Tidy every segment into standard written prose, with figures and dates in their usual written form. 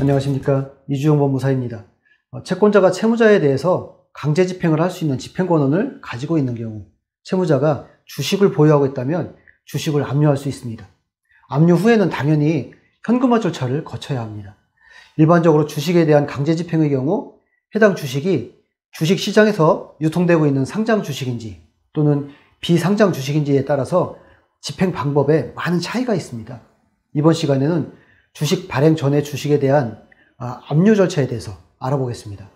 안녕하십니까. 이주영 법무사입니다. 채권자가 채무자에 대해서 강제 집행을 할 수 있는 집행권한을 가지고 있는 경우 채무자가 주식을 보유하고 있다면 주식을 압류할 수 있습니다. 압류 후에는 당연히 현금화 절차를 거쳐야 합니다. 일반적으로 주식에 대한 강제 집행의 경우 해당 주식이 주식시장에서 유통되고 있는 상장 주식인지 또는 비상장 주식인지에 따라서 집행 방법에 많은 차이가 있습니다. 이번 시간에는 주식 발행 전의 주식에 대한 압류 절차에 대해서 알아보겠습니다.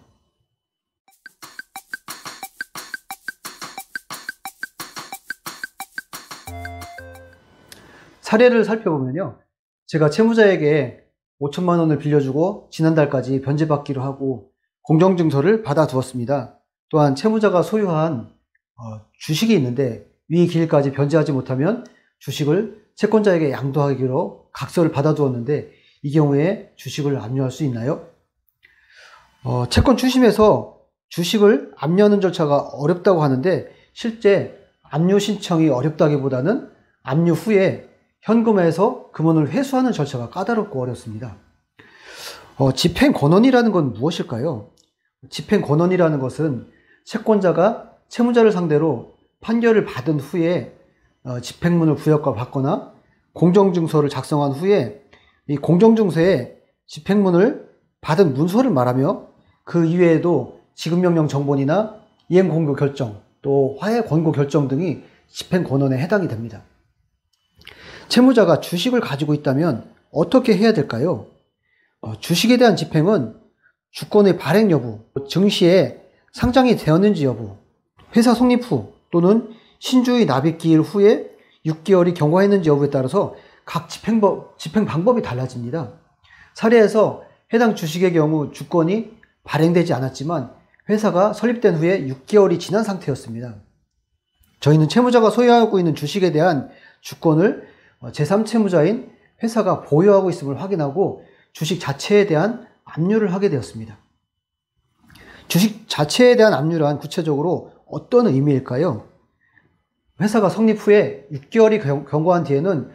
사례를 살펴보면요. 제가 채무자에게 5천만 원을 빌려주고 지난달까지 변제받기로 하고 공정증서를 받아두었습니다. 또한 채무자가 소유한 주식이 있는데 위 기일까지 변제하지 못하면 주식을 채권자에게 양도하기로 각서를 받아두었는데 이 경우에 주식을 압류할 수 있나요? 채권 추심에서 주식을 압류하는 절차가 어렵다고 하는데 실제 압류 신청이 어렵다기보다는 압류 후에 현금화해서 금원을 회수하는 절차가 까다롭고 어렵습니다. 집행권한이라는 건 무엇일까요? 집행권한이라는 것은 채권자가 채무자를 상대로 판결을 받은 후에 집행문을 구역과 받거나 공정증서를 작성한 후에 이 공정증서에 집행문을 받은 문서를 말하며 그 이외에도 지급명령 정본이나 이행권고 결정 또 화해권고 결정 등이 집행권한에 해당이 됩니다. 채무자가 주식을 가지고 있다면 어떻게 해야 될까요? 주식에 대한 집행은 주권의 발행 여부, 증시에 상장이 되었는지 여부, 회사 성립 후 또는 신주의 납입기일 후에 6개월이 경과했는지 여부에 따라서 각 집행 방법이 달라집니다. 사례에서 해당 주식의 경우 주권이 발행되지 않았지만 회사가 설립된 후에 6개월이 지난 상태였습니다. 저희는 채무자가 소유하고 있는 주식에 대한 주권을 제3채무자인 회사가 보유하고 있음을 확인하고 주식 자체에 대한 압류를 하게 되었습니다. 주식 자체에 대한 압류란 구체적으로 어떤 의미일까요? 회사가 성립 후에 6개월이 경과한 뒤에는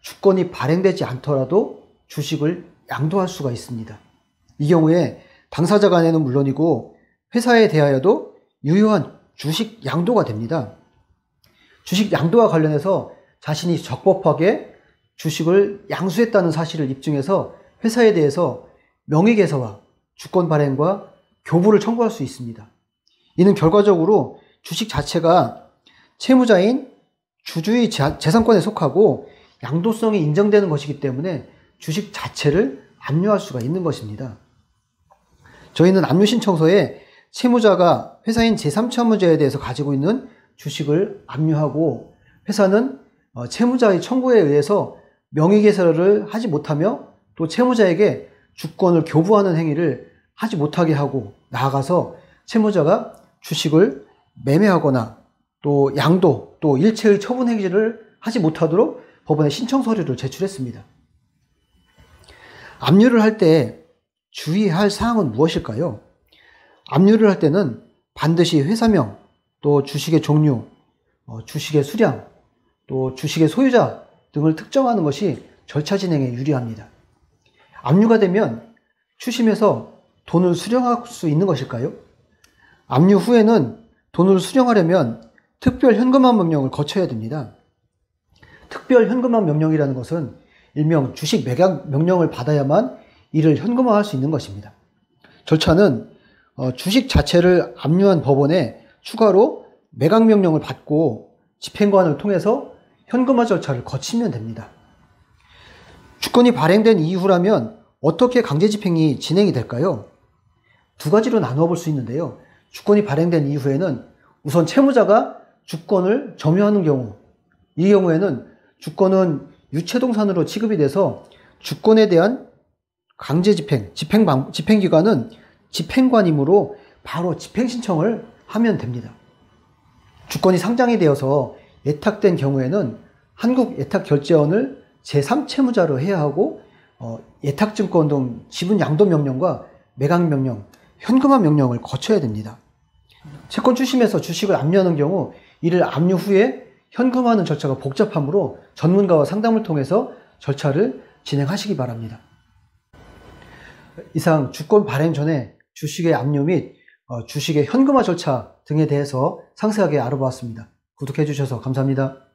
주권이 발행되지 않더라도 주식을 양도할 수가 있습니다. 이 경우에 당사자 간에는 물론이고 회사에 대하여도 유효한 주식 양도가 됩니다. 주식 양도와 관련해서 자신이 적법하게 주식을 양수했다는 사실을 입증해서 회사에 대해서 명의개서와 주권 발행과 교부를 청구할 수 있습니다. 이는 결과적으로 주식 자체가 채무자인 주주의 재산권에 속하고 양도성이 인정되는 것이기 때문에 주식 자체를 압류할 수가 있는 것입니다. 저희는 압류 신청서에 채무자가 회사인 제3채무자에 대해서 가지고 있는 주식을 압류하고 회사는 채무자의 청구에 의해서 명의개설을 하지 못하며 또 채무자에게 주권을 교부하는 행위를 하지 못하게 하고 나아가서 채무자가 주식을 매매하거나 또 양도 또 일체의 처분 행위를 하지 못하도록 법원에 신청 서류를 제출했습니다. 압류를 할 때 주의할 사항은 무엇일까요? 압류를 할 때는 반드시 회사명, 또 주식의 종류, 주식의 수량, 또 주식의 소유자 등을 특정하는 것이 절차 진행에 유리합니다. 압류가 되면 추심에서 돈을 수령할 수 있는 것일까요? 압류 후에는 돈을 수령하려면 특별 현금화 명령을 거쳐야 됩니다. 특별 현금화 명령이라는 것은 일명 주식 매각 명령을 받아야만 이를 현금화할 수 있는 것입니다. 절차는 주식 자체를 압류한 법원에 추가로 매각 명령을 받고 집행관을 통해서 현금화 절차를 거치면 됩니다. 주권이 발행된 이후라면 어떻게 강제 집행이 진행이 될까요? 두 가지로 나누어 볼 수 있는데요. 주권이 발행된 이후에는 우선 채무자가 주권을 점유하는 경우, 이 경우에는 주권은 유체동산으로 취급이 돼서 주권에 대한 강제 집행, 집행기관은 집행관이므로 바로 집행 신청을 하면 됩니다. 주권이 상장이 되어서 예탁된 경우에는 한국예탁결제원을 제3채무자로 해야 하고 예탁증권 등 지분양도명령과 매각명령, 현금화 명령을 거쳐야 됩니다. 채권 추심에서 주식을 압류하는 경우 이를 압류 후에 현금화하는 절차가 복잡하므로 전문가와 상담을 통해서 절차를 진행하시기 바랍니다. 이상 주권 발행 전에 주식의 압류 및 주식의 현금화 절차 등에 대해서 상세하게 알아보았습니다. 구독해 주셔서 감사합니다.